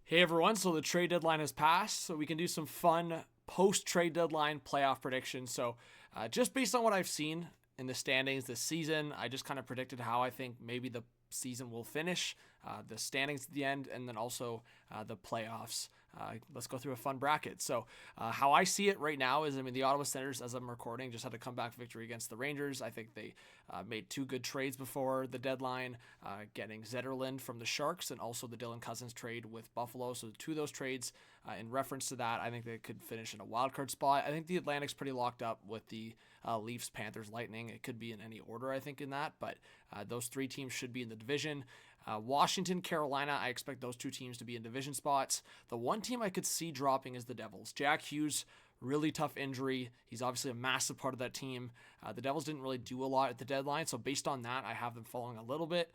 Hey everyone, so the trade deadline has passed, so we can do some fun post-trade deadline playoff predictions. So just based on what I've seen in the standings this season, I just kind of predicted how I think maybe the season will finish, the standings at the end, and then also the playoffs. Let's go through a fun bracket. So how I see it right now is, the Ottawa Senators, as I'm recording, just had a comeback victory against the Rangers. I think they made two good trades before the deadline, getting Zetterlund from the Sharks and also the Dylan Cousins trade with Buffalo. So two of those trades, in reference to that, I think they could finish in a wildcard spot. I think the Atlantic's pretty locked up with the Leafs, Panthers, Lightning. It could be in any order, I think, in that, but those three teams should be in the division. Washington, Carolina, I expect those two teams to be in division spots. The one team I could see dropping is the Devils. Jack Hughes, really tough injury. He's obviously a massive part of that team. The Devils didn't really do a lot at the deadline, so based on that, I have them falling a little bit.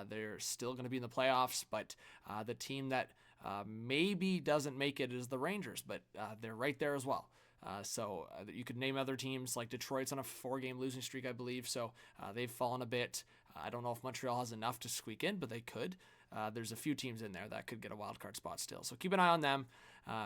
They're still going to be in the playoffs, but the team that maybe doesn't make it is the Rangers, but they're right there as well. So you could name other teams like Detroit's on a 4-game losing streak, I believe. So they've fallen a bit. I don't know if Montreal has enough to squeak in, but they could. There's a few teams in there that could get a wild card spot still. So keep an eye on them,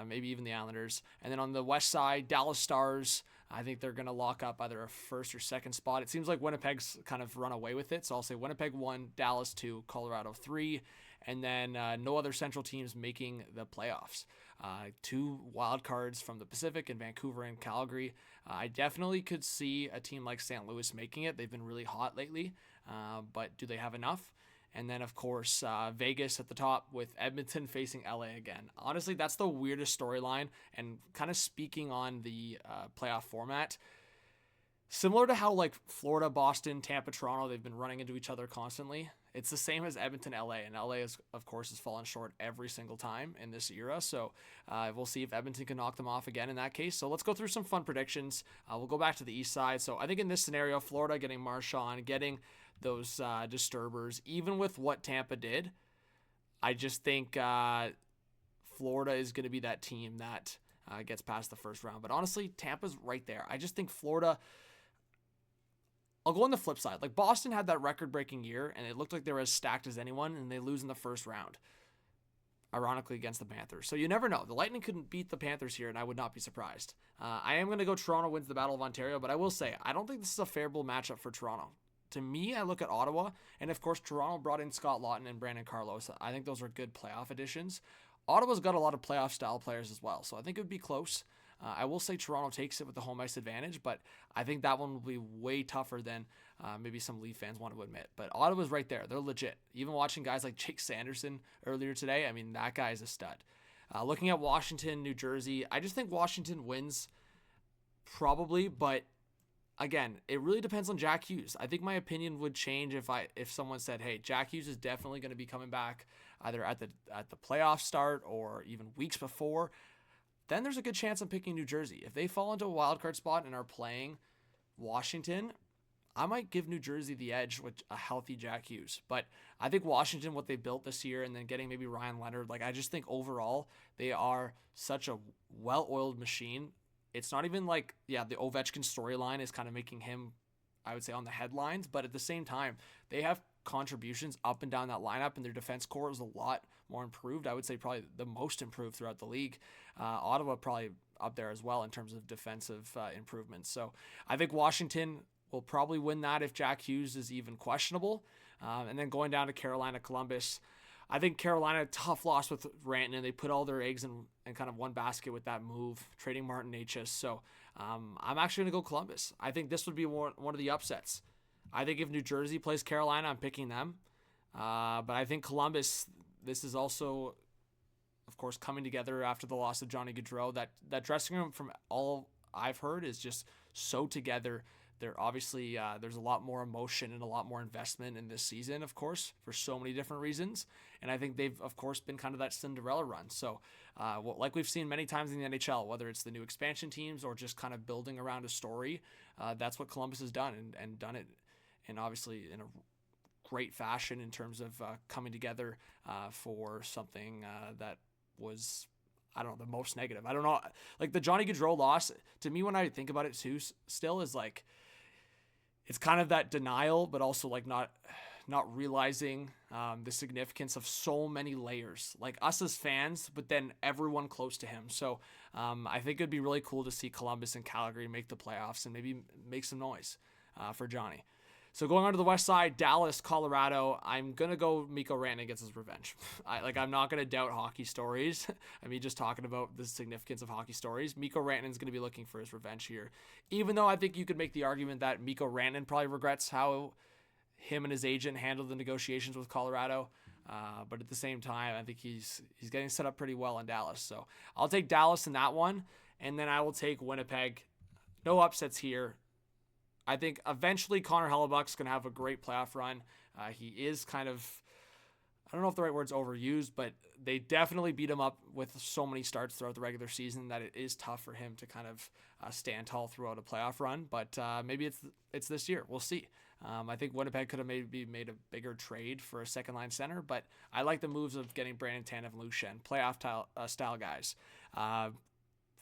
maybe even the Islanders. And then on the west side, Dallas Stars, I think they're going to lock up either a first or second spot. It seems like Winnipeg's kind of run away with it. So I'll say Winnipeg 1, Dallas 2, Colorado 3. And then no other central teams making the playoffs. Two wild cards from the Pacific in Vancouver and Calgary. I definitely could see a team like St. Louis making it. They've been really hot lately, but do they have enough? And then, of course, Vegas at the top with Edmonton facing LA again. Honestly, that's the weirdest storyline. And kind of speaking on the playoff format, similar to how like Florida, Boston, Tampa, Toronto, they've been running into each other constantly. It's the same as Edmonton, LA, and LA is, of course, has fallen short every single time in this era. So we'll see if Edmonton can knock them off again in that case. So let's go through some fun predictions. We'll go back to the east side. So I think in this scenario, Florida getting Marchand, getting those disturbers, even with what Tampa did, I just think Florida is going to be that team that gets past the first round. But honestly, Tampa's right there. I just think Florida. I'll go on the flip side. Like Boston had that record-breaking year, and it looked like they were as stacked as anyone, and they lose in the first round, ironically against the Panthers. So you never know. The Lightning couldn't beat the Panthers here, and I would not be surprised. I am going to go Toronto wins the Battle of Ontario, but I will say I don't think this is a favorable matchup for Toronto. To me, I look at Ottawa, and of course, Toronto brought in Scott Laughton and Brandon Carlos. I think those are good playoff additions. Ottawa's got a lot of playoff-style players as well, so I think it would be close. I will say Toronto takes it with the home ice advantage, but I think that one will be way tougher than maybe some Leaf fans want to admit. But Ottawa's right there. They're legit. Even watching guys like Jake Sanderson earlier today, that guy is a stud. Looking at Washington, New Jersey, I just think Washington wins probably, but again, it really depends on Jack Hughes. I think my opinion would change if someone said, hey, Jack Hughes is definitely going to be coming back either at the playoff start or even weeks before. Then there's a good chance I'm picking New Jersey. If they fall into a wild card spot and are playing Washington, I might give New Jersey the edge with a healthy Jack Hughes. But I think Washington, what they built this year, and then getting maybe Ryan Leonard, I just think overall they are such a well-oiled machine. It's not even the Ovechkin storyline is kind of making him, I would say, on the headlines. But at the same time, they have contributions up and down that lineup, and their defense core is a lot more improved. I would say probably the most improved throughout the league. Ottawa probably up there as well in terms of defensive improvements. So I think Washington will probably win that if Jack Hughes is even questionable. And then going down to Carolina, Columbus, I think Carolina, tough loss with Rantanen. They put all their eggs in kind of one basket with that move, trading Martin Necas. So I'm actually going to go Columbus. I think this would be one of the upsets. I think if New Jersey plays Carolina, I'm picking them. But I think Columbus, this is also, of course, coming together after the loss of Johnny Gaudreau. That dressing room, from all I've heard, is just so together. They're obviously, there's a lot more emotion and a lot more investment in this season, of course, for so many different reasons. And I think they've, of course, been kind of that Cinderella run. So like we've seen many times in the NHL, whether it's the new expansion teams or just kind of building around a story, that's what Columbus has done and done it. And obviously in a great fashion in terms of coming together for something that was, I don't know, the most negative. I don't know. Like the Johnny Gaudreau loss, to me, when I think about it too, still is like, it's kind of that denial, but also like not not realizing the significance of so many layers, like us as fans, but then everyone close to him. So I think it'd be really cool to see Columbus and Calgary make the playoffs and maybe make some noise for Johnny. So going on to the west side, Dallas, Colorado, I'm going to go Mikko Rantanen gets his revenge. I'm not going to doubt hockey stories. I mean, just talking about the significance of hockey stories. Mikko Rantanen's going to be looking for his revenge here. Even though I think you could make the argument that Mikko Rantanen probably regrets how him and his agent handled the negotiations with Colorado. But at the same time, I think he's getting set up pretty well in Dallas. So I'll take Dallas in that one. And then I will take Winnipeg. No upsets here. I think eventually Connor Hellebuck's going to have a great playoff run. He is kind of, I don't know if the right word's overused, but they definitely beat him up with so many starts throughout the regular season that it is tough for him to kind of stand tall throughout a playoff run. But maybe it's this year. We'll see. I think Winnipeg could have maybe made a bigger trade for a second line center, but I like the moves of getting Brandon Tanev and Luke Shen, playoff style guys.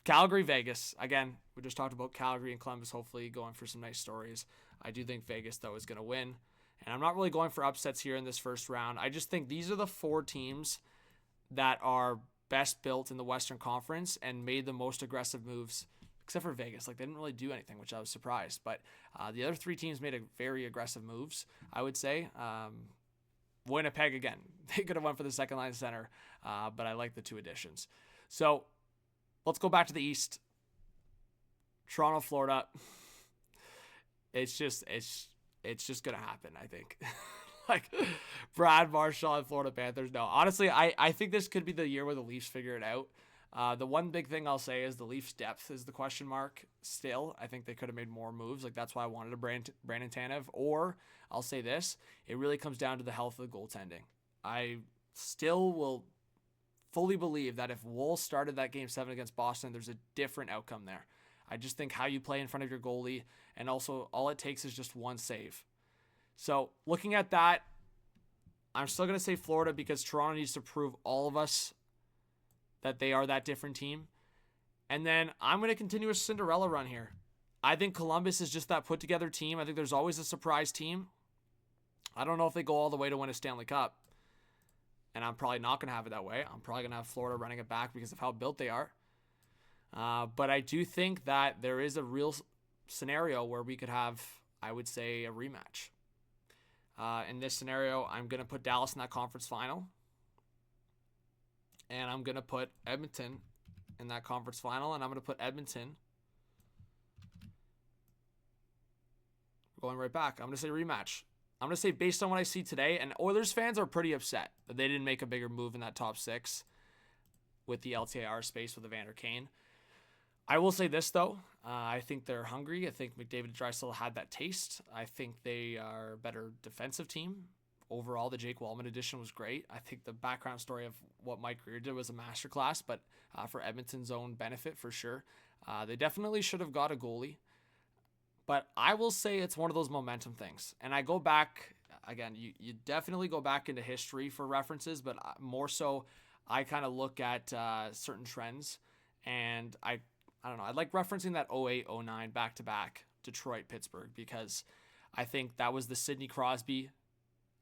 Calgary, Vegas. Again, we just talked about Calgary and Columbus hopefully going for some nice stories. I do think Vegas, though, is going to win. And I'm not really going for upsets here in this first round. I just think these are the 4 teams that are best built in the Western Conference and made the most aggressive moves, except for Vegas. They didn't really do anything, which I was surprised. But the other 3 teams made a very aggressive moves, I would say. Winnipeg, again, they could have went for the second line center, but I like the 2 additions. So let's go back to the East. Toronto, Florida. It's just going to happen, I think. Brad Marchand and Florida Panthers. No, honestly, I think this could be the year where the Leafs figure it out. The one big thing I'll say is the Leafs' depth is the question mark still. I think they could have made more moves. That's why I wanted a Brandon Tanev. Or I'll say this, it really comes down to the health of the goaltending. I still will fully believe that if Woll started that Game 7 against Boston, there's a different outcome there. I just think how you play in front of your goalie, and also all it takes is just one save. So looking at that, I'm still going to say Florida because Toronto needs to prove all of us that they are that different team. And then I'm going to continue a Cinderella run here. I think Columbus is just that put-together team. I think there's always a surprise team. I don't know if they go all the way to win a Stanley Cup. And I'm probably not going to have it that way. I'm probably going to have Florida running it back because of how built they are. But I do think that there is a real scenario where we could have, I would say, a rematch. In this scenario, I'm going to put Dallas in that conference final. And I'm going to put Edmonton in that conference final. And I'm going to put Edmonton going right back. I'm going to say rematch. I'm going to say based on what I see today, and Oilers fans are pretty upset that they didn't make a bigger move in that top 6 with the LTIR space with Evander Kane. I will say this, though. I think they're hungry. I think McDavid and Draisaitl had that taste. I think they are a better defensive team. Overall, the Jake Wallman edition was great. I think the background story of what Mike Greer did was a masterclass, but for Edmonton's own benefit, for sure. They definitely should have got a goalie. But I will say it's one of those momentum things. And I go back, again, you definitely go back into history for references, but more so I kind of look at certain trends. And I don't know, I like referencing that 08-09 back-to-back Detroit-Pittsburgh because I think that was the Sidney Crosby,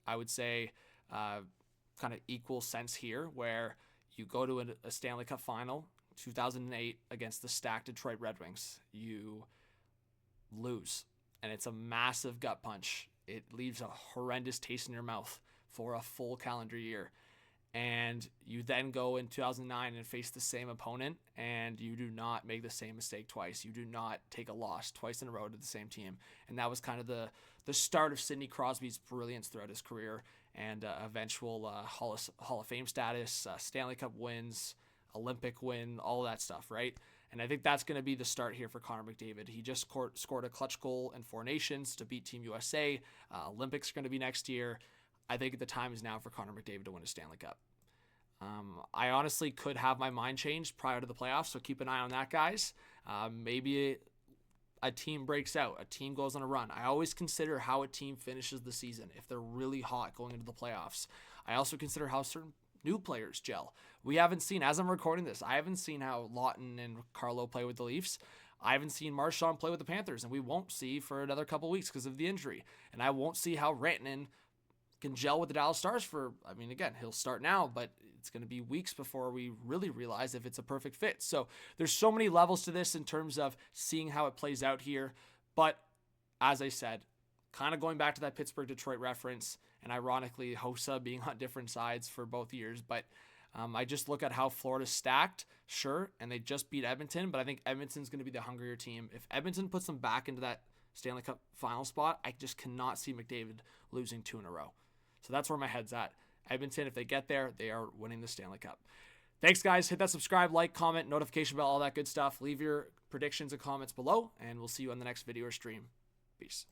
I would say, kind of equal sense here where you go to a Stanley Cup final, 2008 against the stacked Detroit Red Wings. You lose, and it's a massive gut punch. It leaves a horrendous taste in your mouth for a full calendar year. And you then go in 2009 and face the same opponent, and you do not make the same mistake twice. You do not take a loss twice in a row to the same team. And that was kind of the start of Sidney Crosby's brilliance throughout his career and eventual Hall of Fame status, Stanley Cup wins, Olympic win, all that stuff, right? And I think that's going to be the start here for Connor McDavid. He just scored a clutch goal in 4 Nations to beat Team USA. Olympics are going to be next year. I think the time is now for Connor McDavid to win a Stanley Cup. I honestly could have my mind changed prior to the playoffs, so keep an eye on that, guys. Maybe a team breaks out, a team goes on a run. I always consider how a team finishes the season, if they're really hot going into the playoffs. I also consider how certain new players gel. We haven't seen, as I'm recording this, I haven't seen how Lawton and Carlo play with the Leafs. I haven't seen Marchand play with the Panthers, and we won't see for another couple weeks because of the injury. And I won't see how Rantanen can gel with the Dallas Stars for, I mean, again, he'll start now, but it's going to be weeks before we really realize if it's a perfect fit. So there's so many levels to this in terms of seeing how it plays out here. But as I said, kind of going back to that Pittsburgh-Detroit reference, and ironically, Hossa being on different sides for both years, but I just look at how Florida's stacked, sure, and they just beat Edmonton, but I think Edmonton's going to be the hungrier team. If Edmonton puts them back into that Stanley Cup final spot, I just cannot see McDavid losing 2 in a row. So that's where my head's at. Edmonton, if they get there, they are winning the Stanley Cup. Thanks, guys. Hit that subscribe, like, comment, notification bell, all that good stuff. Leave your predictions and comments below, and we'll see you on the next video or stream. Peace.